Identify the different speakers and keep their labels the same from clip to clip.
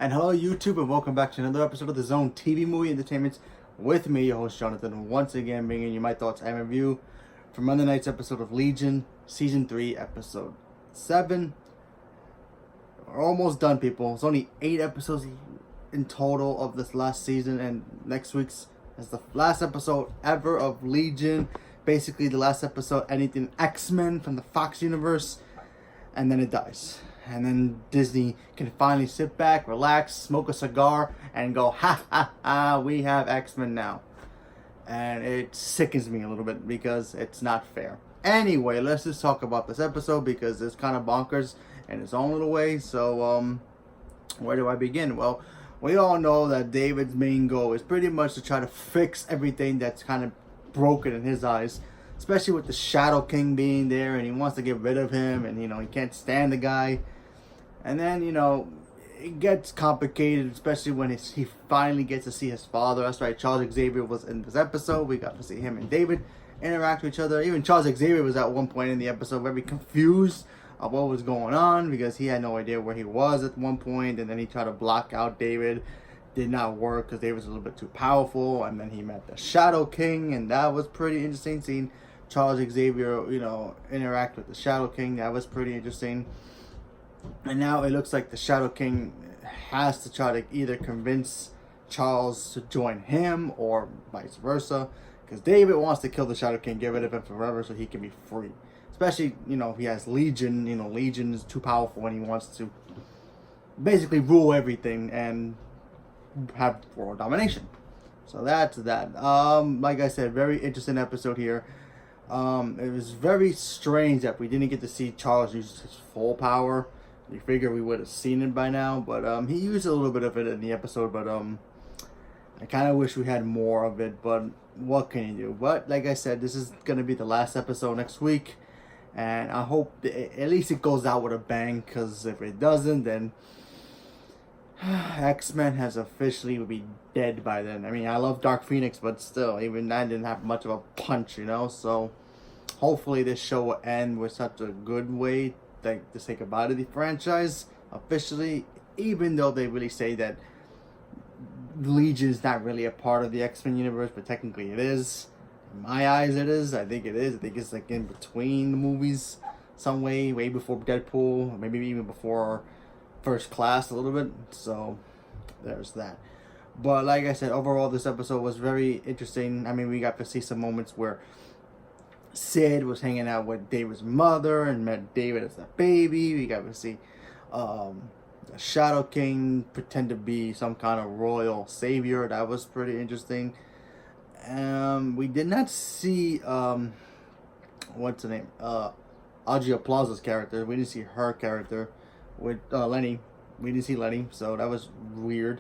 Speaker 1: And hello YouTube, and welcome back to another episode of the Zone TV Movie Entertainment with me, your host Jonathan, once again bringing you my thoughts and review for Monday night's episode of Legion, Season 3, Episode 7. We're almost done, people. It's only 8 episodes in total of this last season, and next week's is the last episode ever of Legion. Basically, the last episode, anything X-Men from the Fox universe, and then it dies. And then Disney can finally sit back, relax, smoke a cigar, and go, ha ha ha, we have X-Men now. And it sickens me a little bit because it's not fair. Anyway, let's just talk about this episode because it's kind of bonkers in its own little way. So, where do I begin? Well, we all know that David's main goal is pretty much to try to fix everything that's kind of broken in his eyes. Especially with the Shadow King being there, and he wants to get rid of him, and he can't stand the guy. And then it gets complicated, especially when he finally gets to see his father. That's right, Charles Xavier was in this episode. We got to see him and David interact with each other. Even Charles Xavier was at one point in the episode very confused of what was going on because he had no idea where he was at one point, and then he tried to block out David. Did not work because David was a little bit too powerful, and then he met the Shadow King, and that was pretty interesting seeing Charles Xavier, interact with the Shadow King. That was pretty interesting. And now it looks like the Shadow King has to try to either convince Charles to join him or vice versa. Because David wants to kill the Shadow King, get rid of him forever so he can be free. Especially, if he has Legion. Legion is too powerful and he wants to basically rule everything and have world domination. So that's that. Like I said, very interesting episode here. It was very strange that we didn't get to see Charles use his full power. You figure we would have seen it by now, but he used a little bit of it in the episode, but I kind of wish we had more of it, but what can you do? But like I said, this is going to be the last episode next week, and I hope at least it goes out with a bang, because if it doesn't, then X-Men has officially would be dead by then. I mean, I love Dark Phoenix, but still, even that didn't have much of a punch, so hopefully this show will end with such a good way to say goodbye to the franchise officially, even though they really say that Legion is not really a part of the X-Men universe, but technically it is. In my eyes it is. I think it is. I think it's like in between the movies some way before Deadpool, maybe even before First Class a little bit. So there's that. But like I said, overall this episode was very interesting. I mean, we got to see some moments where Sid was hanging out with David's mother and met David as a baby. We got to see the Shadow King pretend to be some kind of royal savior. That was pretty interesting. We did not see what's her name? Augia Plaza's character. We didn't see her character with Lenny. We didn't see Lenny, so that was weird.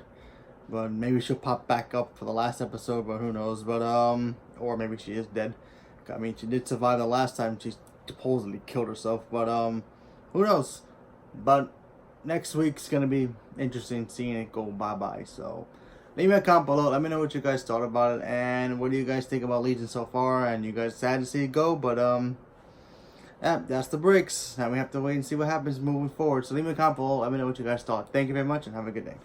Speaker 1: But maybe she'll pop back up for the last episode, but who knows? But or maybe she is dead. I mean, she did survive the last time she supposedly killed herself, but who knows? But next week's gonna be interesting seeing it go bye-bye. So leave me a comment below. Let me know what you guys thought about it, and what do you guys think about Legion so far? And you guys sad to see it go, but yeah, that's the breaks. Now we have to wait and see what happens moving forward. So leave me a comment below. Let me know what you guys thought. Thank you very much, and have a good day.